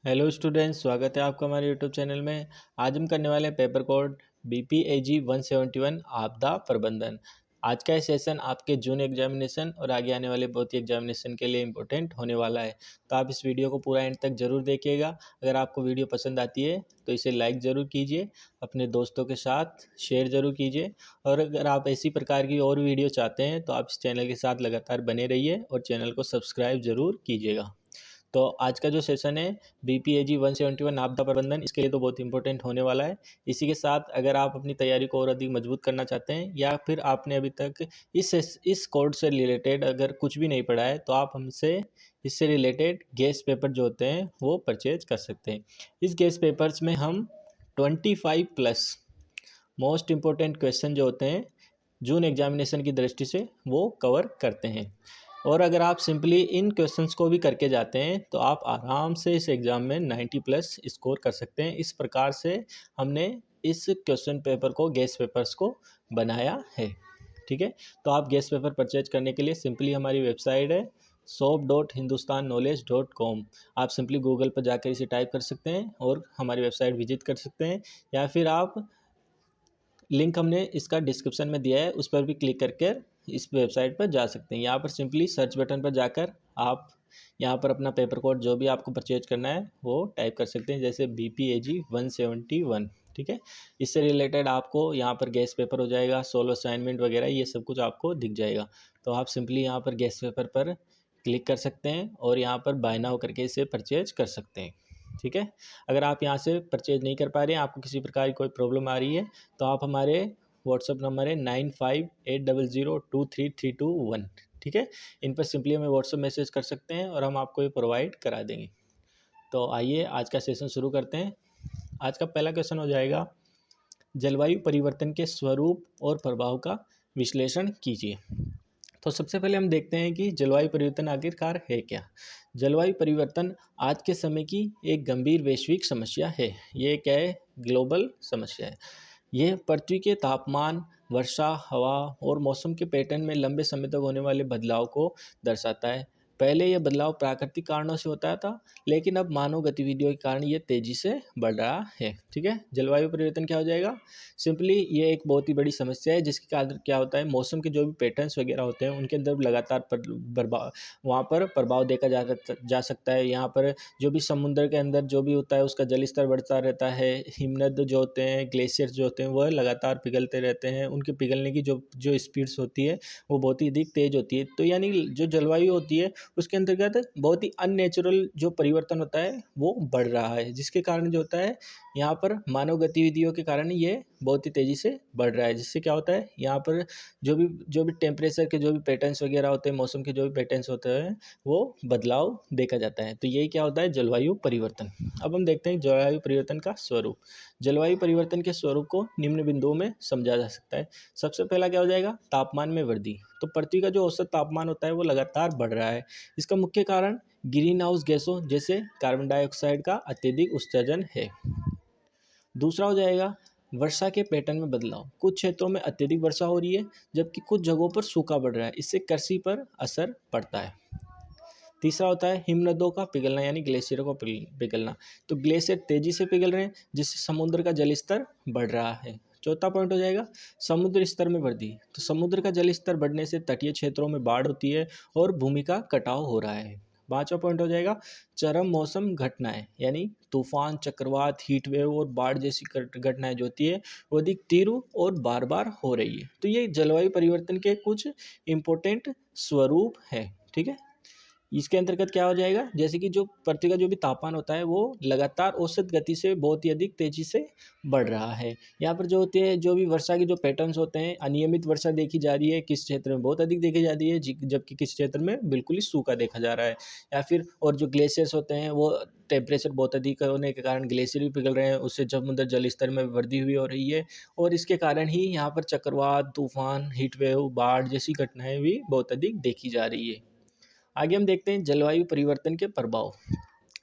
Hello students, स्वागत है आपका हमारे यूट्यूब चैनल में। आज हम करने वाले हैं पेपर कोड BPAG 171 आपदा प्रबंधन। आज का ये सेशन आपके जून एग्जामिनेशन और आगे आने वाले बहुत ही एग्जामिनेशन के लिए इम्पोर्टेंट होने वाला है, तो आप इस वीडियो को पूरा एंड तक ज़रूर देखिएगा। अगर आपको वीडियो पसंद आती है तो इसे लाइक ज़रूर कीजिए, अपने दोस्तों के साथ शेयर ज़रूर कीजिए, और अगर आप इसी प्रकार की और वीडियो चाहते हैं तो आप इस चैनल के साथ लगातार बने रहिए और चैनल को सब्सक्राइब ज़रूर कीजिएगा। तो आज का जो सेशन है BPAG 171 आपदा प्रबंधन, इसके लिए तो बहुत इंपॉर्टेंट होने वाला है। इसी के साथ अगर आप अपनी तैयारी को और अधिक मजबूत करना चाहते हैं या फिर आपने अभी तक इस कोड से रिलेटेड अगर कुछ भी नहीं पढ़ा है तो आप हमसे इससे रिलेटेड गेस्ट पेपर जो होते हैं वो परचेज कर सकते हैं। इस गेस्ट पेपर्स में हम 25 प्लस मोस्ट इम्पोर्टेंट क्वेश्चन जो होते हैं जून एग्जामिनेशन की दृष्टि से वो कवर करते हैं। और अगर आप सिंपली इन क्वेश्चंस को भी करके जाते हैं तो आप आराम से इस एग्ज़ाम में 90 प्लस स्कोर कर सकते हैं। इस प्रकार से हमने इस क्वेश्चन पेपर को गेस्ट पेपर्स को बनाया है। ठीक है, तो आप गेस्ट पेपर परचेज करने के लिए सिंपली हमारी वेबसाइट है shop.hindustanknowledge.com। आप सिंपली गूगल पर जाकर इसे टाइप कर सकते हैं और हमारी वेबसाइट विजिट कर सकते हैं, या फिर आप लिंक हमने इसका डिस्क्रिप्शन में दिया है उस पर भी क्लिक करके इस वेबसाइट पर जा सकते हैं। यहाँ पर सिंपली सर्च बटन पर जाकर आप यहाँ पर अपना पेपर कोड जो भी आपको परचेज करना है वो टाइप कर सकते हैं, जैसे BPAG 171। ठीक है, इससे रिलेटेड आपको यहाँ पर गेस्ट पेपर हो जाएगा, सोलो असाइनमेंट वगैरह ये सब कुछ आपको दिख जाएगा। तो आप सिंपली यहाँ पर गेस्ट पेपर पर क्लिक कर सकते हैं और यहाँ पर बाय नाउ करके इसे परचेज कर सकते हैं। ठीक है, अगर आप यहाँ से परचेज नहीं कर पा रहे हैं, आपको किसी प्रकार की कोई प्रॉब्लम आ रही है, तो आप हमारे व्हाट्सअप नंबर है 9580023321। ठीक है, इन पर सिंपली हमें व्हाट्सअप मैसेज कर सकते हैं और हम आपको ये प्रोवाइड करा देंगे। तो आइए आज का सेशन शुरू करते हैं। आज का पहला क्वेश्चन हो जाएगा, जलवायु परिवर्तन के स्वरूप और प्रभाव का विश्लेषण कीजिए। तो सबसे पहले हम देखते हैं कि जलवायु परिवर्तन आखिरकार है क्या। जलवायु परिवर्तन आज के समय की एक गंभीर वैश्विक समस्या है। ये क्या है? ग्लोबल समस्या है। यह पृथ्वी के तापमान, वर्षा, हवा और मौसम के पैटर्न में लंबे समय तक होने वाले बदलाव को दर्शाता है। पहले यह बदलाव प्राकृतिक कारणों से होता था, लेकिन अब मानव गतिविधियों के कारण ये तेज़ी से बढ़ रहा है। ठीक है, जलवायु परिवर्तन क्या हो जाएगा? सिंपली ये एक बहुत ही बड़ी समस्या है जिसके कारण क्या होता है, मौसम के जो भी पैटर्न्स वगैरह होते हैं उनके अंदर लगातार वहाँ पर प्रभाव देखा जा सकता है। यहाँ पर जो भी समुद्र के अंदर जो भी होता है उसका जल स्तर बढ़ता रहता है। हिमनद जो होते हैं, ग्लेशियर्स जो होते हैं, वह लगातार पिघलते रहते हैं। उनके पिघलने की जो जो स्पीड्स होती है वो बहुत ही अधिक तेज़ होती है। तो यानी जो जलवायु होती है उसके अंतर्गत बहुत ही अननेचुरल जो परिवर्तन होता है वो बढ़ रहा है, जिसके कारण जो होता है यहाँ पर मानव गतिविधियों के कारण ये बहुत ही तेज़ी से बढ़ रहा है। जिससे क्या होता है, यहाँ पर जो भी टेम्परेचर के जो भी पैटर्न्स वगैरह होते हैं, मौसम के जो भी पैटर्न्स होते हैं वो बदलाव देखा जाता है। तो यही क्या होता है, जलवायु परिवर्तन। अब हम देखते हैं जलवायु परिवर्तन का स्वरूप। जलवायु परिवर्तन के स्वरूप को निम्न बिंदुओं में समझा जा सकता है। सबसे पहला क्या हो जाएगा, तापमान में वृद्धि। तो पृथ्वी का जो औसत तापमान होता है वो लगातार बढ़ रहा है। इसका मुख्य कारण ग्रीन हाउस गैसों जैसे कार्बन डाइऑक्साइड का अत्यधिक उत्सर्जन है। दूसरा हो जाएगा वर्षा के पैटर्न में बदलाव। कुछ क्षेत्रों में अत्यधिक वर्षा हो रही है जबकि कुछ जगहों पर सूखा पड़ रहा है, इससे कृषि पर असर पड़ता है। तीसरा होता है हिमनदों का पिघलना, यानी ग्लेशियरों का पिघलना। तो ग्लेशियर तेजी से पिघल रहे हैं जिससे समुद्र का जल स्तर बढ़ रहा है। चौथा पॉइंट हो जाएगा समुद्र स्तर में वृद्धि। तो समुद्र का जल स्तर बढ़ने से तटीय क्षेत्रों में बाढ़ होती है और भूमि का कटाव हो रहा है। पांचवा पॉइंट हो जाएगा चरम मौसम घटनाएं, यानी तूफान, चक्रवात, हीट वेव और बाढ़ जैसी घटनाएं जो होती है वो अधिक तीव्र और बार बार हो रही है। तो ये जलवायु परिवर्तन के कुछ इम्पोर्टेंट स्वरूप है। ठीक है, इसके अंतर्गत क्या हो जाएगा, जैसे कि जो पृथ्वी का जो भी तापमान होता है वो लगातार औसत गति से बहुत ही अधिक तेजी से बढ़ रहा है। यहाँ पर जो होते हैं जो भी वर्षा के जो पैटर्न्स होते हैं, अनियमित वर्षा देखी जा रही है, किस क्षेत्र में बहुत अधिक देखी जाती है जबकि किस क्षेत्र में बिल्कुल ही सूखा देखा जा रहा है। या फिर और जो ग्लेशियर्स होते हैं वो टेम्परेचर बहुत अधिक होने के कारण ग्लेशियर भी पिघल रहे हैं, उससे समुद्र जल स्तर में वृद्धि हुई हो रही है, और इसके कारण ही यहाँ पर चक्रवात, तूफान, हीट वेव, बाढ़ जैसी घटनाएं भी बहुत अधिक देखी जा रही है। आगे हम देखते हैं जलवायु परिवर्तन के प्रभाव।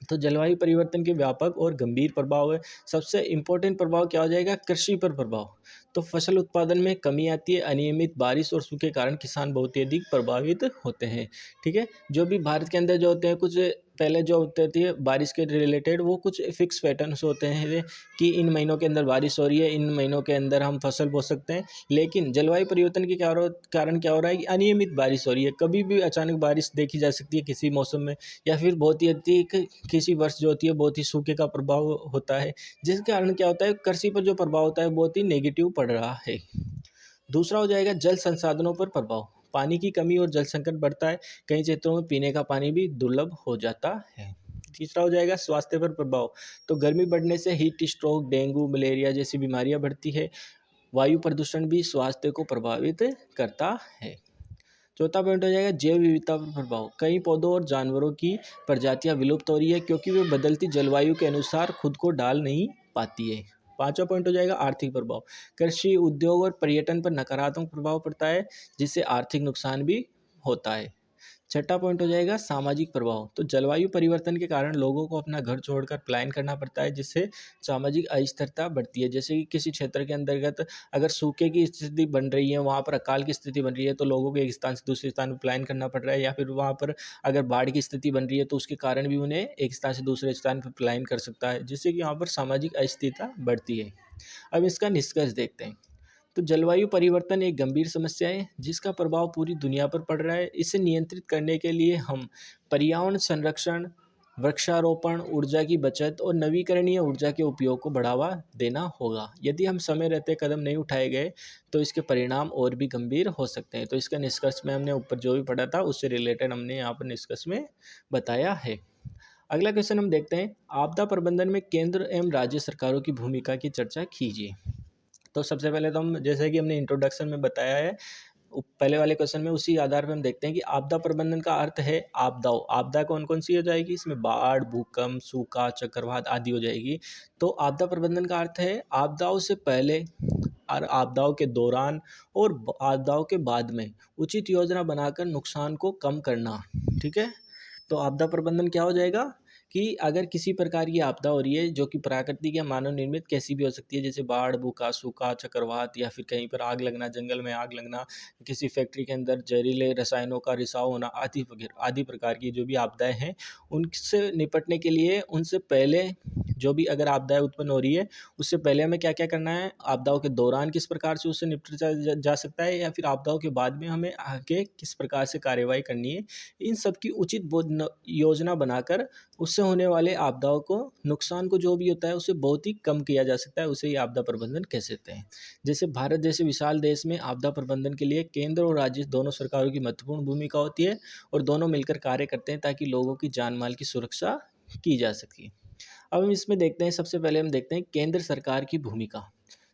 तो जलवायु परिवर्तन के व्यापक और गंभीर प्रभाव है। सबसे इम्पोर्टेंट प्रभाव क्या हो जाएगा, कृषि पर प्रभाव। तो फसल उत्पादन में कमी आती है, अनियमित बारिश और सूखे कारण किसान बहुत ही अधिक प्रभावित होते हैं। ठीक है, जो भी भारत के अंदर जो होते हैं कुछ पहले जो होती है बारिश के रिलेटेड, वो कुछ फिक्स पैटर्न्स होते हैं कि इन महीनों के अंदर बारिश हो रही है, इन महीनों के अंदर हम फसल बो सकते हैं। लेकिन जलवायु परिवर्तन के कारण क्या हो रहा है कि अनियमित बारिश हो रही है, कभी भी अचानक बारिश देखी जा सकती है किसी मौसम में, या फिर बहुत ही अधिक किसी वर्ष जो होती है बहुत ही सूखे का प्रभाव होता है, जिसके कारण क्या होता है कृषि पर जो प्रभाव होता है बहुत ही नेगेटिव पड़ रहा है। दूसरा हो जाएगा जल संसाधनों पर प्रभाव, पानी की कमी और जल संकट बढ़ता है, कई क्षेत्रों में पीने का पानी भी दुर्लभ हो जाता है। तीसरा हो जाएगा स्वास्थ्य पर प्रभाव, तो गर्मी बढ़ने से हीट स्ट्रोक, डेंगू, मलेरिया जैसी बीमारियां बढ़ती है। वायु प्रदूषण भी स्वास्थ्य को प्रभावित करता है। चौथा पॉइंट हो जाएगा जैव विविधता पर प्रभाव, कई पौधों और जानवरों की प्रजातियां विलुप्त हो रही है क्योंकि वे बदलती जलवायु के अनुसार खुद को ढाल नहीं पाती है। पांचवा पॉइंट हो जाएगा आर्थिक प्रभाव, कृषि, उद्योग और पर्यटन पर नकारात्मक प्रभाव पड़ता है, जिससे आर्थिक नुकसान भी होता है। छठा पॉइंट हो जाएगा सामाजिक प्रभाव, तो जलवायु परिवर्तन के कारण लोगों को अपना घर छोड़कर पलायन करना पड़ता है, जिससे सामाजिक अस्थिरता बढ़ती है। जैसे कि किसी क्षेत्र के अंतर्गत अगर सूखे की स्थिति बन रही है, वहाँ पर अकाल की स्थिति बन रही है, तो लोगों को एक स्थान से दूसरे स्थान पर पलायन करना पड़ रहा है, या फिर वहाँ पर अगर बाढ़ की स्थिति बन रही है तो उसके कारण भी उन्हें एक स्थान से दूसरे स्थान पर पलायन कर सकता है, जिससे कि वहाँ पर सामाजिक अस्थिरता बढ़ती है। अब इसका निष्कर्ष देखते हैं। तो जलवायु परिवर्तन एक गंभीर समस्या है जिसका प्रभाव पूरी दुनिया पर पड़ रहा है। इसे नियंत्रित करने के लिए हम पर्यावरण संरक्षण, वृक्षारोपण, ऊर्जा की बचत और नवीकरणीय ऊर्जा के उपयोग को बढ़ावा देना होगा। यदि हम समय रहते कदम नहीं उठाए गए तो इसके परिणाम और भी गंभीर हो सकते हैं। तो इसका निष्कर्ष में हमने ऊपर जो भी पढ़ा था उससे रिलेटेड हमने यहाँ पर निष्कर्ष में बताया है। अगला क्वेश्चन हम देखते हैं, आपदा प्रबंधन में केंद्र एवं राज्य सरकारों की भूमिका की चर्चा कीजिए। तो सबसे पहले तो हम, जैसे कि हमने इंट्रोडक्शन में बताया है पहले वाले क्वेश्चन में, उसी आधार पर हम देखते हैं कि आपदा प्रबंधन का अर्थ है आपदाओं। आपदा कौन कौन सी हो जाएगी, इसमें बाढ़, भूकंप, सूखा, चक्रवात आदि हो जाएगी। तो आपदा प्रबंधन का अर्थ है आपदाओं से पहले और आपदाओं के दौरान और आपदाओं के बाद में उचित योजना बनाकर नुकसान को कम करना। ठीक है, तो आपदा प्रबंधन क्या हो जाएगा कि अगर किसी प्रकार की आपदा हो रही है जो कि प्राकृतिक या मानव निर्मित कैसी भी हो सकती है, जैसे बाढ़, भूखा, सूखा, चक्रवात, या फिर कहीं पर आग लगना, जंगल में आग लगना, किसी फैक्ट्री के अंदर जहरीले रसायनों का रिसाव होना, आदि प्रकार की जो भी आपदाएं हैं, उनसे निपटने के लिए उनसे पहले जो भी अगर आपदाएं उत्पन्न हो रही है उससे पहले हमें क्या क्या करना है, आपदाओं के दौरान किस प्रकार से उससे निपटा जा सकता है, या फिर आपदाओं के बाद में हमें आगे किस प्रकार से कार्यवाही करनी है, इन सब की उचित योजना बनाकर उससे होने वाले आपदाओं को, नुकसान को जो भी होता है उसे बहुत ही कम किया जा सकता है। उसे ही आपदा प्रबंधन कह सकते हैं। जैसे भारत जैसे विशाल देश में आपदा प्रबंधन के लिए केंद्र और राज्य दोनों सरकारों की महत्वपूर्ण भूमिका होती है और दोनों मिलकर कार्य करते हैं ताकि लोगों की जान माल की सुरक्षा की जा सके। अब हम इसमें देखते हैं, सबसे पहले हम देखते हैं केंद्र सरकार की भूमिका।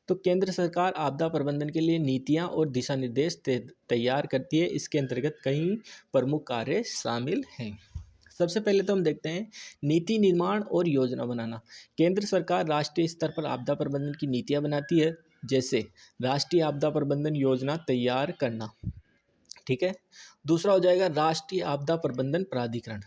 तो केंद्र सरकार आपदा प्रबंधन के लिए नीतियां और दिशा निर्देश तैयार करती है। इसके अंतर्गत कई प्रमुख कार्य शामिल हैं। सबसे पहले तो हम देखते हैं नीति निर्माण और योजना बनाना। केंद्र सरकार राष्ट्रीय स्तर पर आपदा प्रबंधन की नीतियां बनाती है, जैसे राष्ट्रीय आपदा प्रबंधन योजना तैयार करना। ठीक है, दूसरा हो जाएगा राष्ट्रीय आपदा प्रबंधन प्राधिकरण।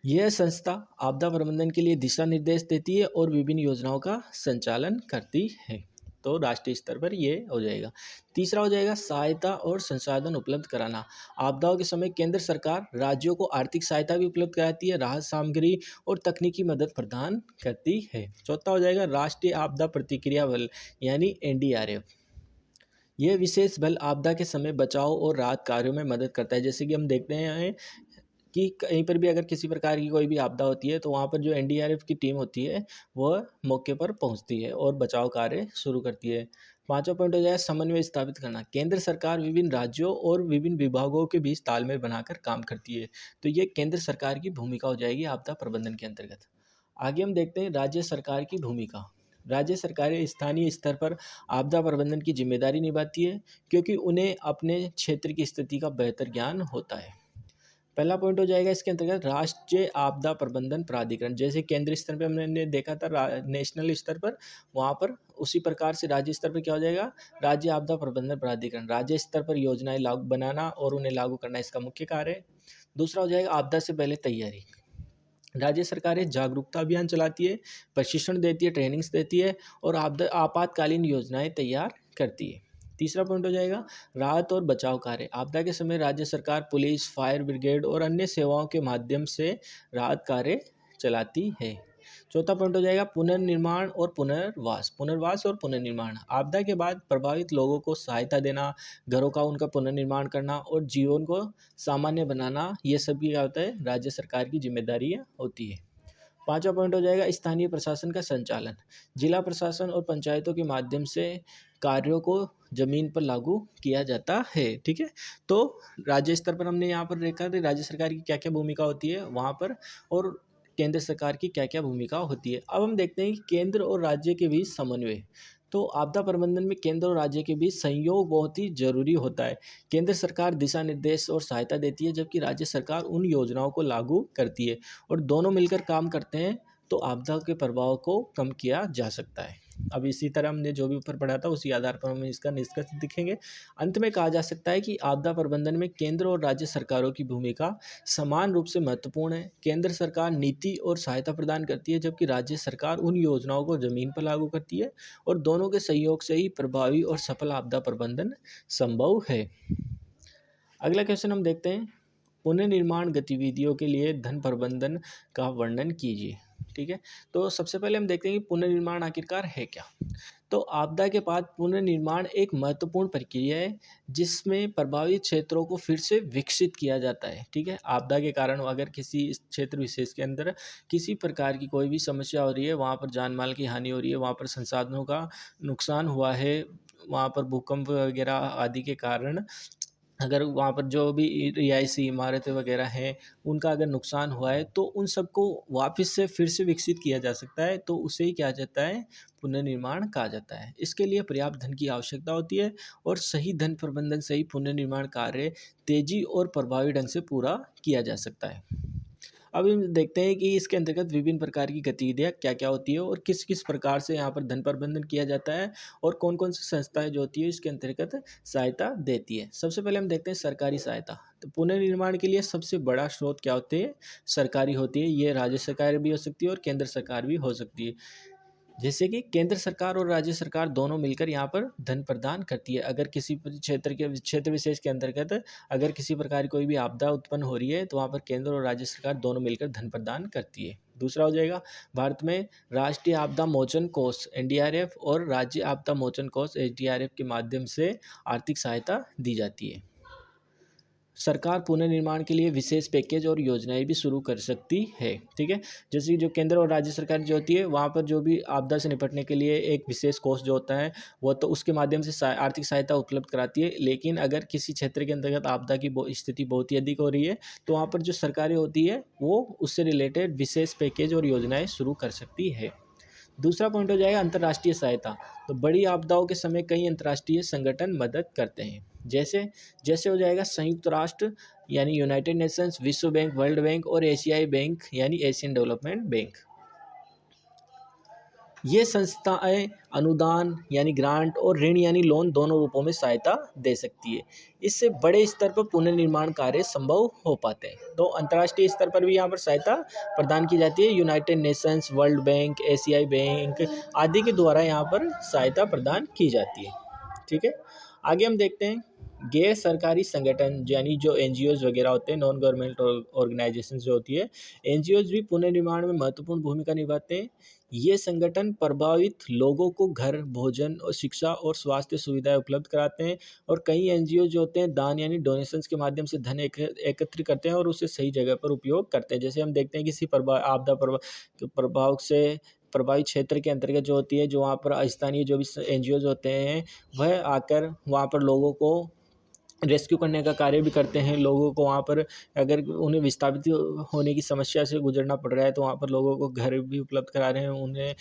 यह संस्था आपदा प्रबंधन के लिए दिशा निर्देश देती है और विभिन्न योजनाओं का संचालन करती है। तो राष्ट्रीय स्तर पर ये हो जाएगा। तीसरा हो जाएगा सहायता और संसाधन उपलब्ध कराना। आपदाओं के समय केंद्र सरकार राज्यों को आर्थिक सहायता भी उपलब्ध कराती है, राहत सामग्री और तकनीकी मदद प्रदान करती है। चौथा हो जाएगा राष्ट्रीय आपदा प्रतिक्रिया बल यानी NDRF। यह विशेष बल आपदा के समय बचाव और राहत कार्यों में मदद करता है। जैसे कि हम देखते हैं कि कहीं पर भी अगर किसी प्रकार की कोई भी आपदा होती है तो वहाँ पर जो NDRF की टीम होती है वह मौके पर पहुँचती है और बचाव कार्य शुरू करती है। पांचवा पॉइंट हो जाएगा समन्वय स्थापित करना। केंद्र सरकार विभिन्न राज्यों और विभिन्न विभागों के बीच तालमेल बनाकर काम करती है। तो ये केंद्र सरकार की भूमिका हो जाएगी आपदा प्रबंधन के अंतर्गत। आगे हम देखते हैं राज्य सरकार की भूमिका। राज्य सरकारें स्थानीय स्तर पर आपदा प्रबंधन की जिम्मेदारी निभाती है क्योंकि उन्हें अपने क्षेत्र की स्थिति का बेहतर ज्ञान होता है। पहला पॉइंट हो जाएगा इसके अंतर्गत राष्ट्रीय आपदा प्रबंधन प्राधिकरण। जैसे केंद्रीय स्तर पर हमने देखा था नेशनल स्तर पर, वहाँ पर उसी प्रकार से राज्य स्तर पर क्या हो जाएगा, राज्य आपदा प्रबंधन प्राधिकरण। राज्य स्तर पर योजनाएं लागू बनाना और उन्हें लागू करना इसका मुख्य कार्य है। दूसरा हो जाएगा आपदा से पहले तैयारी। राज्य सरकारें जागरूकता अभियान चलाती है, प्रशिक्षण देती है, ट्रेनिंग्स देती है और आपातकालीन योजनाएं तैयार करती है। तीसरा पॉइंट हो जाएगा राहत और बचाव कार्य। आपदा के समय राज्य सरकार पुलिस, फायर ब्रिगेड और अन्य सेवाओं के माध्यम से राहत कार्य चलाती है। चौथा पॉइंट हो जाएगा पुनर्निर्माण और पुनर्वास और पुनर्निर्माण। आपदा के बाद प्रभावित लोगों को सहायता देना, घरों का उनका पुनर्निर्माण करना और जीवन को सामान्य बनाना, ये सब क्या होता है, राज्य सरकार की जिम्मेदारी होती है। पांचवा पॉइंट हो जाएगा स्थानीय प्रशासन का संचालन। जिला प्रशासन और पंचायतों के माध्यम से कार्यों को जमीन पर लागू किया जाता है। ठीक है, तो राज्य स्तर पर हमने यहाँ पर देखा कि राज्य सरकार की क्या क्या भूमिका होती है वहाँ पर, और केंद्र सरकार की क्या क्या भूमिका होती है। अब हम देखते हैं कि केंद्र और राज्य के बीच समन्वय। तो आपदा प्रबंधन में केंद्र और राज्य के बीच सहयोग बहुत ही जरूरी होता है। केंद्र सरकार दिशा निर्देश और सहायता देती है, जबकि राज्य सरकार उन योजनाओं को लागू करती है, और दोनों मिलकर काम करते हैं तो आपदा के प्रभाव को कम किया जा सकता है। अब इसी तरह हमने जो भी ऊपर पढ़ा था उसी आधार पर हम इसका निष्कर्ष दिखेंगे। अंत में कहा जा सकता है कि आपदा प्रबंधन में केंद्र और राज्य सरकारों की भूमिका समान रूप से महत्वपूर्ण है। केंद्र सरकार नीति और सहायता प्रदान करती है, जबकि राज्य सरकार उन योजनाओं को जमीन पर लागू करती है, और दोनों के सहयोग से ही प्रभावी और सफल आपदा प्रबंधन संभव है। अगला क्वेश्चन हम देखते हैं, पुनर्निर्माण गतिविधियों के लिए धन प्रबंधन का वर्णन कीजिए। ठीक है, तो सबसे पहले हम देखते हैं कि पुनर्निर्माण आखिरकार है क्या। तो आपदा के बाद पुनर्निर्माण एक महत्वपूर्ण प्रक्रिया है जिसमें प्रभावित क्षेत्रों को फिर से विकसित किया जाता है। ठीक है, आपदा के कारण अगर किसी क्षेत्र विशेष के अंदर किसी प्रकार की कोई भी समस्या हो रही है, वहाँ पर जान माल की हानि हो रही है, वहाँ पर संसाधनों का नुकसान हुआ है, वहाँ पर भूकंप वगैरह आदि के कारण अगर वहाँ पर जो भी रिहायशी इमारतें वगैरह हैं उनका अगर नुकसान हुआ है, तो उन सबको वापस से फिर से विकसित किया जा सकता है, तो उसे ही क्या जाता है, पुनर्निर्माण कहा जाता है। इसके लिए पर्याप्त धन की आवश्यकता होती है, और सही धन प्रबंधन से ही पुनर्निर्माण कार्य तेजी और प्रभावी ढंग से पूरा किया जा सकता है। अब हम देखते हैं कि इसके अंतर्गत विभिन्न प्रकार की गतिविधियाँ क्या क्या होती है, और किस किस प्रकार से यहाँ पर धन प्रबंधन किया जाता है, और कौन कौन सी संस्थाएं जो होती है इसके अंतर्गत सहायता देती है। सबसे पहले हम देखते हैं सरकारी सहायता। तो पुनर्निर्माण के लिए सबसे बड़ा स्रोत क्या होते हैं, सरकारी होती है। ये राज्य सरकार भी हो सकती है और केंद्र सरकार भी हो सकती है। जैसे कि केंद्र सरकार और राज्य सरकार दोनों मिलकर यहाँ पर धन प्रदान करती है। अगर किसी क्षेत्र विशेष के अंतर्गत अगर किसी प्रकार की कोई भी आपदा उत्पन्न हो रही है, तो वहाँ पर केंद्र और राज्य सरकार दोनों मिलकर धन प्रदान करती है। दूसरा हो जाएगा, भारत में राष्ट्रीय आपदा मोचन कोष NDRF और राज्य आपदा मोचन कोष SDRF के माध्यम से आर्थिक सहायता दी जाती है। सरकार पुनर्निर्माण के लिए विशेष पैकेज और योजनाएं भी शुरू कर सकती है। ठीक है, जैसे कि जो केंद्र और राज्य सरकार जो होती है, वहाँ पर जो भी आपदा से निपटने के लिए एक विशेष कोष जो होता है, वो तो उसके माध्यम से आर्थिक सहायता उपलब्ध कराती है। लेकिन अगर किसी क्षेत्र के अंतर्गत आपदा की स्थिति बहुत ही अधिक हो रही है, तो वहाँ पर जो सरकारें होती है वो उससे रिलेटेड विशेष पैकेज और योजनाएँ शुरू कर सकती है। दूसरा पॉइंट हो जाएगा अंतर्राष्ट्रीय सहायता। तो बड़ी आपदाओं के समय कई अंतर्राष्ट्रीय संगठन मदद करते हैं, जैसे जैसे हो जाएगा संयुक्त राष्ट्र यानी यूनाइटेड नेशंस, विश्व बैंक, वर्ल्ड बैंक और एशियाई बैंक यानी एशियन डेवलपमेंट बैंक। ये संस्थाएं अनुदान यानी ग्रांट और ऋण यानी लोन दोनों रूपों में सहायता दे सकती है। इससे बड़े स्तर पर पुनर्निर्माण कार्य संभव हो पाते हैं। तो अंतर्राष्ट्रीय स्तर पर भी यहाँ पर सहायता प्रदान की जाती है। यूनाइटेड नेशंस, वर्ल्ड बैंक, एशियाई बैंक आदि के द्वारा यहाँ पर सहायता प्रदान की जाती है। ठीक है, आगे हम देखते हैं गैर सरकारी संगठन यानी जो NGOs वगैरह होते हैं, नॉन गवर्नमेंट ऑर्गेनाइजेशन जो होती है, NGOs भी पुनर्निर्माण में महत्वपूर्ण भूमिका निभाते हैं। ये संगठन प्रभावित लोगों को घर, भोजन और शिक्षा और स्वास्थ्य सुविधाएं उपलब्ध कराते हैं, और कई NGO जो होते हैं दान यानी डोनेशंस के माध्यम से धन एकत्रित करते हैं और उसे सही जगह पर उपयोग करते हैं। जैसे हम देखते हैं किसी आपदा प्रभाव से प्रभावित क्षेत्र के अंतर्गत जो होती है, जो वहाँ पर स्थानीय जो भी NGOs होते हैं, वह आकर वहाँ पर लोगों को रेस्क्यू करने का कार्य भी करते हैं। लोगों को वहाँ पर अगर उन्हें विस्थापित होने की समस्या से गुजरना पड़ रहा है, तो वहाँ पर लोगों को घर भी उपलब्ध करा रहे हैं, उन्हें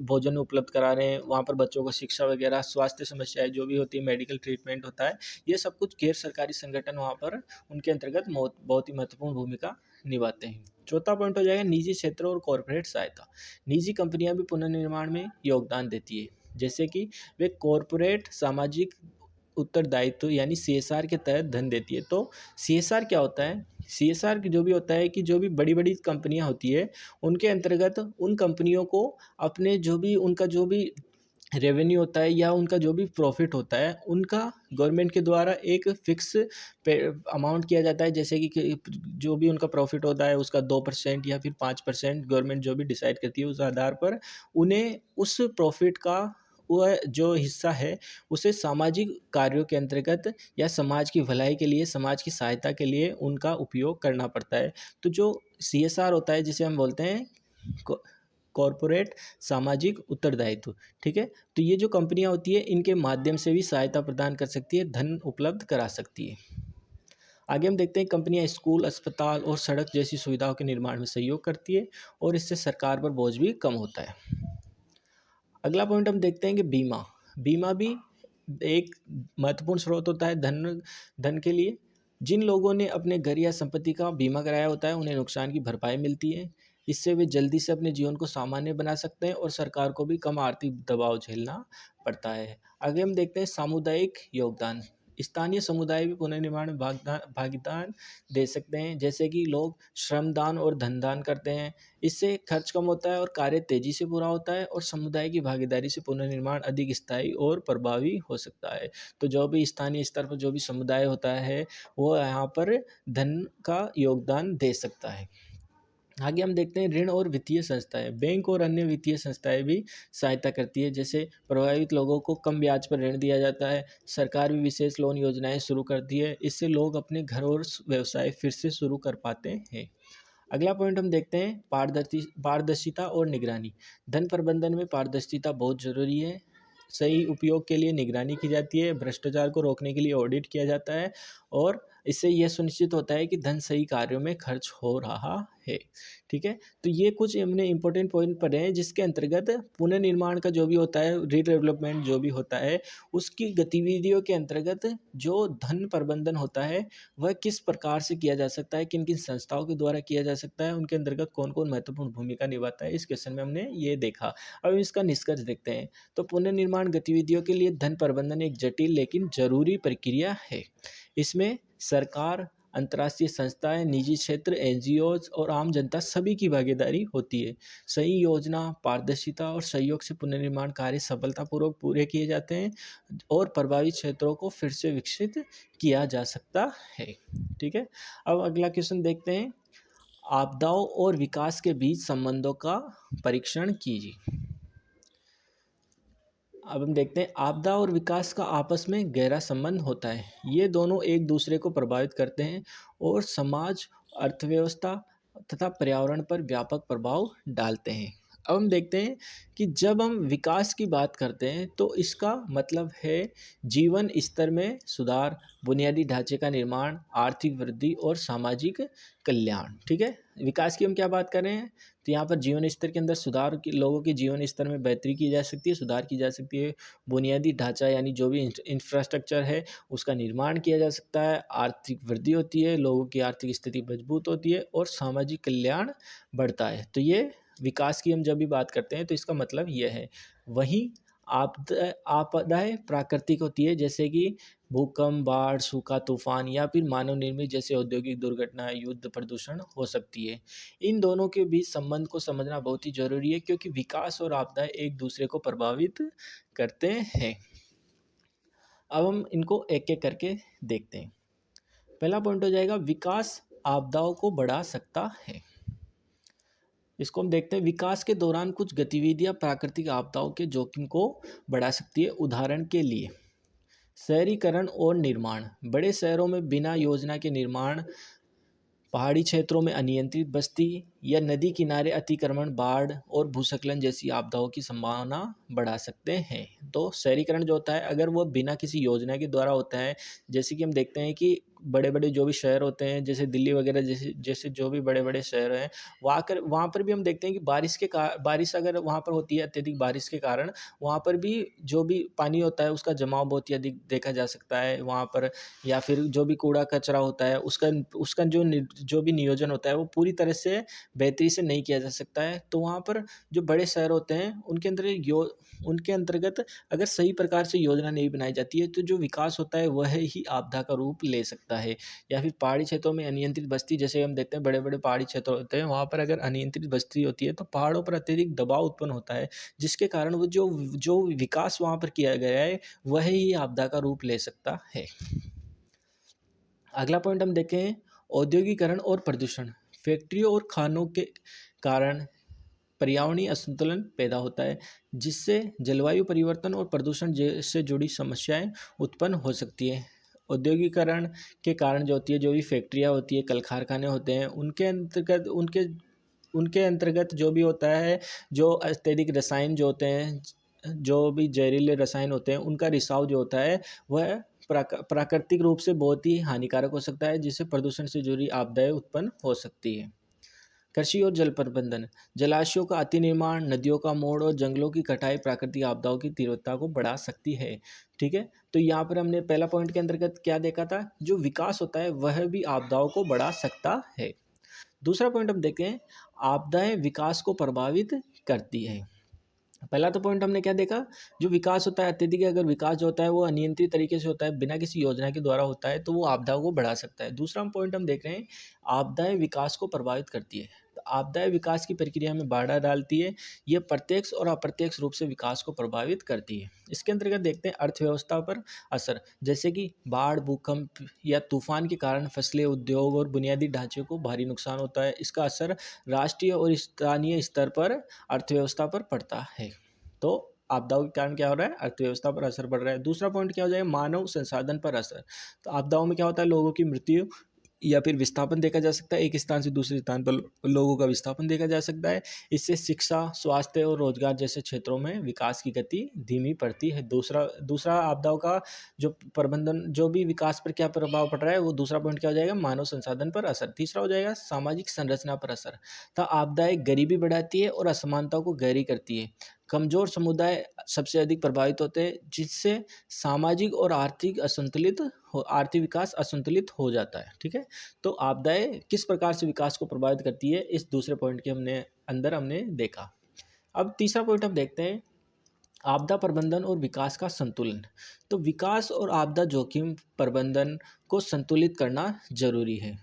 भोजन उपलब्ध करा रहे हैं, वहाँ पर बच्चों को शिक्षा वगैरह, स्वास्थ्य समस्याएं जो भी होती है, मेडिकल ट्रीटमेंट होता है, ये सब कुछ गैर सरकारी संगठन वहाँ पर उनके अंतर्गत बहुत ही महत्वपूर्ण भूमिका निभाते हैं। चौथा पॉइंट हो जाएगा निजी क्षेत्र और कॉरपोरेट सहायता। निजी कंपनियां भी पुनर्निर्माण में योगदान देती है, जैसे कि वे कॉरपोरेट सामाजिक उत्तरदायित्व यानी CSR के तहत धन देती है। तो CSR क्या होता है, CSR जो भी होता है कि जो भी बड़ी बड़ी कंपनियां होती है, उनके अंतर्गत उन कंपनियों को अपने जो भी उनका जो भी रेवेन्यू होता है या उनका जो भी प्रॉफिट होता है, उनका गवर्नमेंट के द्वारा एक फिक्स पे अमाउंट किया जाता है। जैसे कि जो भी उनका प्रॉफिट होता है उसका 2% या फिर 5% गवर्नमेंट जो भी डिसाइड करती है, उस आधार पर उन्हें उस प्रॉफिट का वह जो हिस्सा है उसे सामाजिक कार्यों के अंतर्गत या समाज की भलाई के लिए, समाज की सहायता के लिए उनका उपयोग करना पड़ता है। तो जो CSR होता है, जिसे हम बोलते हैं कॉरपोरेट सामाजिक उत्तरदायित्व, ठीक है। तो ये जो कंपनियां होती है, इनके माध्यम से भी सहायता प्रदान कर सकती है, धन उपलब्ध करा सकती है। आगे हम देखते हैं कंपनियां स्कूल, अस्पताल और सड़क जैसी सुविधाओं के निर्माण में सहयोग करती है और इससे सरकार पर बोझ भी कम होता है। अगला पॉइंट हम देखते हैं कि बीमा। बीमा भी एक महत्वपूर्ण स्रोत होता है धन के लिए। जिन लोगों ने अपने घर या संपत्ति का बीमा कराया होता है, उन्हें नुकसान की भरपाई मिलती है। इससे वे जल्दी से अपने जीवन को सामान्य बना सकते हैं और सरकार को भी कम आर्थिक दबाव झेलना पड़ता है। आगे हम देखते हैं सामुदायिक योगदान। स्थानीय समुदाय भी पुनर्निर्माण में भागीदार दे सकते हैं, जैसे कि लोग श्रमदान और धनदान करते हैं। इससे खर्च कम होता है और कार्य तेजी से पूरा होता है और समुदाय की भागीदारी से पुनर्निर्माण अधिक स्थायी और प्रभावी हो सकता है। तो जो भी स्थानीय स्तर पर जो भी समुदाय होता है, वो यहाँ पर धन का योगदान दे सकता है। आगे हम देखते हैं ऋण और वित्तीय संस्थाएं। बैंक और अन्य वित्तीय संस्थाएं भी सहायता करती है। जैसे प्रभावित लोगों को कम ब्याज पर ऋण दिया जाता है। सरकार भी विशेष लोन योजनाएं शुरू करती है। इससे लोग अपने घर और व्यवसाय फिर से शुरू कर पाते हैं। अगला पॉइंट हम देखते हैं पारदर्शिता और निगरानी। धन प्रबंधन में पारदर्शिता बहुत जरूरी है। सही उपयोग के लिए निगरानी की जाती है, भ्रष्टाचार को रोकने के लिए ऑडिट किया जाता है और इससे यह सुनिश्चित होता है कि धन सही कार्यों में खर्च हो रहा है, ठीक है। तो ये कुछ हमने इंपॉर्टेंट पॉइंट पढ़े हैं, जिसके अंतर्गत पुनर्निर्माण का जो भी होता है, रीडेवलपमेंट जो भी होता है, उसकी गतिविधियों के अंतर्गत जो धन प्रबंधन होता है वह किस प्रकार से किया जा सकता है, किन किन संस्थाओं के द्वारा किया जा सकता है, उनके अंतर्गत कौन कौन महत्वपूर्ण भूमिका निभाता है। इस क्वेश्चन में हमने ये देखा। अब इसका निष्कर्ष देखते हैं। तो पुनर्निर्माण गतिविधियों के लिए धन प्रबंधन एक जटिल लेकिन जरूरी प्रक्रिया है। इसमें सरकार, अंतर्राष्ट्रीय संस्थाएं, निजी क्षेत्र, NGOs और आम जनता सभी की भागीदारी होती है। सही योजना, पारदर्शिता और सहयोग से पुनर्निर्माण कार्य सफलतापूर्वक पूरे किए जाते हैं और प्रभावित क्षेत्रों को फिर से विकसित किया जा सकता है, ठीक है। अब अगला क्वेश्चन देखते हैं। आपदाओं और विकास के बीच संबंधों का परीक्षण कीजिए। अब हम देखते हैं आपदा और विकास का आपस में गहरा संबंध होता है। ये दोनों एक दूसरे को प्रभावित करते हैं और समाज, अर्थव्यवस्था तथा पर्यावरण पर व्यापक प्रभाव डालते हैं। अब हम देखते हैं कि जब हम विकास की बात करते हैं तो इसका मतलब है जीवन स्तर में सुधार, बुनियादी ढांचे का निर्माण, आर्थिक वृद्धि और सामाजिक कल्याण, ठीक है। विकास की हम क्या बात कर रहे हैं, तो यहाँ पर जीवन स्तर के अंदर सुधार, की लोगों के जीवन स्तर में बेहतरी की जा सकती है, सुधार की जा सकती है। बुनियादी ढांचा यानी जो भी इंफ्रास्ट्रक्चर है उसका निर्माण किया जा सकता है। आर्थिक वृद्धि होती है, लोगों की आर्थिक स्थिति मजबूत होती है और सामाजिक कल्याण बढ़ता है। तो ये विकास की हम जब भी बात करते हैं तो इसका मतलब यह है। वहीं आपदाएं प्राकृतिक होती है, जैसे कि भूकंप, बाढ़, सूखा, तूफान या फिर मानव निर्मित जैसे औद्योगिक दुर्घटना, युद्ध, प्रदूषण हो सकती है। इन दोनों के बीच संबंध को समझना बहुत ही जरूरी है, क्योंकि विकास और आपदाएं एक दूसरे को प्रभावित करते हैं। अब हम इनको एक एक करके देखते हैं। पहला पॉइंट हो जाएगा, विकास आपदाओं को बढ़ा सकता है। इसको हम देखते हैं। विकास के दौरान कुछ गतिविधियां प्राकृतिक आपदाओं के जोखिम को बढ़ा सकती है। उदाहरण के लिए शहरीकरण और निर्माण। बड़े शहरों में बिना योजना के निर्माण, पहाड़ी क्षेत्रों में अनियंत्रित बस्ती या नदी किनारे अतिक्रमण बाढ़ और भूस्खलन जैसी आपदाओं की संभावना बढ़ा सकते हैं। तो शहरीकरण जो होता है, अगर वो बिना किसी योजना के द्वारा होता है, जैसे कि हम देखते हैं कि बड़े बड़े जो भी शहर होते हैं, जैसे दिल्ली वगैरह, जैसे जैसे जो भी बड़े बड़े शहर हैं, वहाँ पर भी हम देखते हैं कि बारिश अगर वहाँ पर होती है, अत्यधिक बारिश के कारण वहाँ पर भी जो भी पानी होता है उसका जमाव बहुत ही अधिक देखा जा सकता है वहाँ पर। या फिर जो भी कूड़ा कचरा होता है उसका उसका जो भी नियोजन होता है वो पूरी तरह से बेहतरी से नहीं किया जा सकता है। तो वहाँ पर जो बड़े शहर होते हैं उनके अंतर्गत अगर सही प्रकार से योजना नहीं बनाई जाती है तो जो विकास होता है वह ही आपदा का रूप ले सकता होता है, या फिर पहाड़ी क्षेत्रों में अनियंत्रित बस्ती, जैसे हम देखते हैं बड़े बड़े पहाड़ी क्षेत्र होते हैं, वहाँ पर अगर अनियंत्रित बस्ती होती है तो पहाड़ों पर अत्यधिक दबाव उत्पन्न होता है, जिसके कारण वो जो जो विकास वहाँ पर किया गया है वह ही आपदा का रूप ले सकता है। अगला पॉइंट हम देखें, औद्योगिकरण और प्रदूषण। फैक्ट्रियों और खानों के कारण पर्यावरणीय असंतुलन पैदा होता है, जिससे जलवायु परिवर्तन और प्रदूषण से जुड़ी समस्याएं उत्पन्न हो सकती है। औद्योगिकरण के कारण जो होती है, जो भी फैक्ट्रियाँ होती है, कल कारखाने होते हैं, उनके अंतर्गत जो भी होता है, जो अत्यधिक रसायन जो होते हैं, जो भी जहरीले रसायन होते हैं, उनका रिसाव जो होता है वह प्राकृतिक रूप से बहुत ही हानिकारक हो सकता है, जिससे प्रदूषण से जुड़ी आपदाएं उत्पन्न हो सकती है। कृषि और जल प्रबंधन। जलाशयों का अति निर्माण, नदियों का मोड़ और जंगलों की कटाई प्राकृतिक आपदाओं की तीव्रता को बढ़ा सकती है। ठीक है, तो यहाँ पर हमने पहला पॉइंट के अंतर्गत क्या देखा था, जो विकास होता है वह भी आपदाओं को बढ़ा सकता है। दूसरा पॉइंट हम देखें, आपदाएं विकास को प्रभावित करती है। पहला तो पॉइंट हमने क्या देखा, जो विकास होता है अत्यधिक, अगर विकास जो होता है वो अनियंत्रित तरीके से होता है, बिना किसी योजना के द्वारा होता है, तो वो आपदाओं को बढ़ा सकता है। दूसरा पॉइंट हम देख रहे हैं, आपदाएं विकास को प्रभावित करती है। तो आपदाएं विकास की प्रक्रिया में बाधा डालती है, ये प्रत्यक्ष और अप्रत्यक्ष रूप से विकास को प्रभावित करती है। इसके अंतर्गत देखते हैं अर्थव्यवस्था पर असर, जैसे कि बाढ़, भूकंप या तूफान के कारण फसलें, उद्योग और बुनियादी ढांचे को भारी नुकसान होता है। इसका असर राष्ट्रीय और स्थानीय स्तर पर अर्थव्यवस्था पर पड़ता है। तो आपदाओं के कारण क्या हो रहा है, अर्थव्यवस्था पर असर पड़ रहा है। दूसरा पॉइंट क्या हो जाएगा, मानव संसाधन पर असर। तो आपदाओं में क्या होता है, लोगों की मृत्यु या फिर विस्थापन देखा जा सकता है, एक स्थान से दूसरे स्थान पर लोगों का विस्थापन देखा जा सकता है। इससे शिक्षा, स्वास्थ्य और रोजगार जैसे क्षेत्रों में विकास की गति धीमी पड़ती है। दूसरा आपदाओं का जो प्रबंधन, जो भी विकास पर क्या प्रभाव पड़ रहा है, वो दूसरा पॉइंट क्या हो जाएगा, मानव संसाधन पर असर। तीसरा हो जाएगा सामाजिक संरचना पर असर। तो आपदाएं गरीबी बढ़ाती है और असमानताओं को गहरी करती है। कमजोर समुदाय सबसे अधिक प्रभावित होते हैं, जिससे सामाजिक और आर्थिक विकास असंतुलित हो जाता है। ठीक है, तो आपदाएं किस प्रकार से विकास को प्रभावित करती है, इस दूसरे पॉइंट के हमने देखा। अब तीसरा पॉइंट हम देखते हैं, आपदा प्रबंधन और विकास का संतुलन। तो विकास और आपदा जोखिम प्रबंधन को संतुलित करना जरूरी है।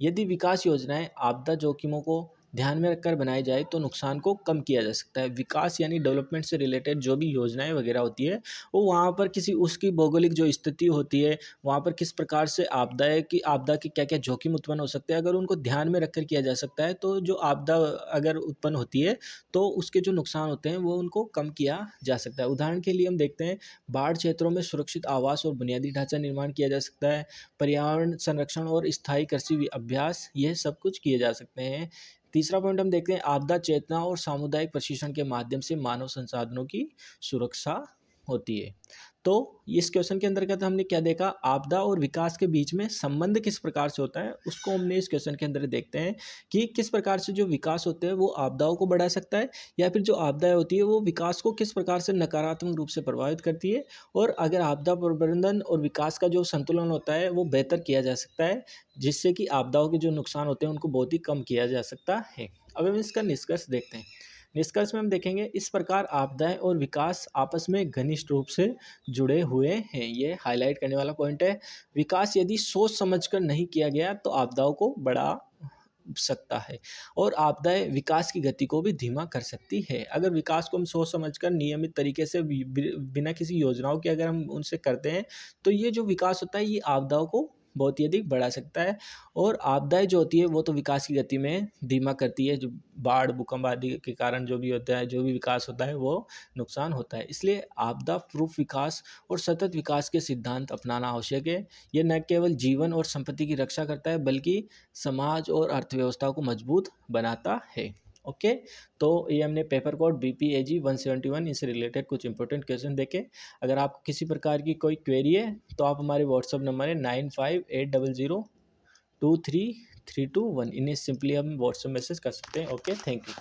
यदि विकास योजनाएं आपदा जोखिमों को ध्यान में रखकर बनाई जाए तो नुकसान को कम किया जा सकता है। विकास यानी डेवलपमेंट से रिलेटेड जो भी योजनाएं वगैरह होती है, वो वहाँ पर किसी उसकी भौगोलिक जो स्थिति होती है, वहाँ पर किस प्रकार से आपदा के क्या क्या जोखिम उत्पन्न हो सकते हैं, अगर उनको ध्यान में रखकर किया जा सकता है, तो जो आपदा अगर उत्पन्न होती है तो उसके जो नुकसान होते हैं वो उनको कम किया जा सकता है। उदाहरण के लिए हम देखते हैं, बाढ़ क्षेत्रों में सुरक्षित आवास और बुनियादी ढांचा निर्माण किया जा सकता है। पर्यावरण संरक्षण और स्थायी कृषि अभ्यास, यह सब कुछ किए जा सकते हैं। तीसरा पॉइंट हम देखते हैं, आपदा चेतना और सामुदायिक प्रशिक्षण के माध्यम से मानव संसाधनों की सुरक्षा होती है। तो इस क्वेश्चन के अंतर्गत हमने क्या देखा, आपदा और विकास के बीच में संबंध किस प्रकार से होता है, उसको हमने इस क्वेश्चन के अंदर देखते हैं कि किस प्रकार से जो विकास होते हैं वो आपदाओं को बढ़ा सकता है, या फिर जो आपदाएं होती है वो विकास को किस प्रकार से नकारात्मक रूप से प्रभावित करती है, और अगर आपदा प्रबंधन और विकास का जो संतुलन होता है वो बेहतर किया जा सकता है, जिससे कि आपदाओं के जो नुकसान होते हैं उनको बहुत ही कम किया जा सकता है। अब हम इसका निष्कर्ष देखते हैं। निष्कर्ष में हम देखेंगे, इस प्रकार आपदाएं और विकास आपस में घनिष्ठ रूप से जुड़े हुए हैं। ये हाईलाइट करने वाला पॉइंट है। विकास यदि सोच समझकर नहीं किया गया तो आपदाओं को बढ़ा सकता है, और आपदाएं विकास की गति को भी धीमा कर सकती है। अगर विकास को हम सोच समझकर नियमित तरीके से बिना किसी योजनाओं के अगर हम उनसे करते हैं, तो ये जो विकास होता है ये आपदाओं को बहुत ही अधिक बढ़ा सकता है। और आपदाएं जो होती है वो तो विकास की गति में धीमा करती है, जो बाढ़, भूकंप आदि के कारण जो भी होता है, जो भी विकास होता है वो नुकसान होता है। इसलिए आपदा प्रूफ विकास और सतत विकास के सिद्धांत अपनाना आवश्यक है। ये न केवल जीवन और संपत्ति की रक्षा करता है, बल्कि समाज और अर्थव्यवस्था को मजबूत बनाता है। ओके, तो ये हमने पेपर कोड BPAG 171 इससे रिलेटेड कुछ इंपॉर्टेंट क्वेश्चन देखे। अगर आपको किसी प्रकार की कोई क्वेरी है तो आप हमारे व्हाट्सअप नंबर है 9580023321, इन्हें सिंपली हम व्हाट्सअप मैसेज कर सकते हैं। Okay, thank you.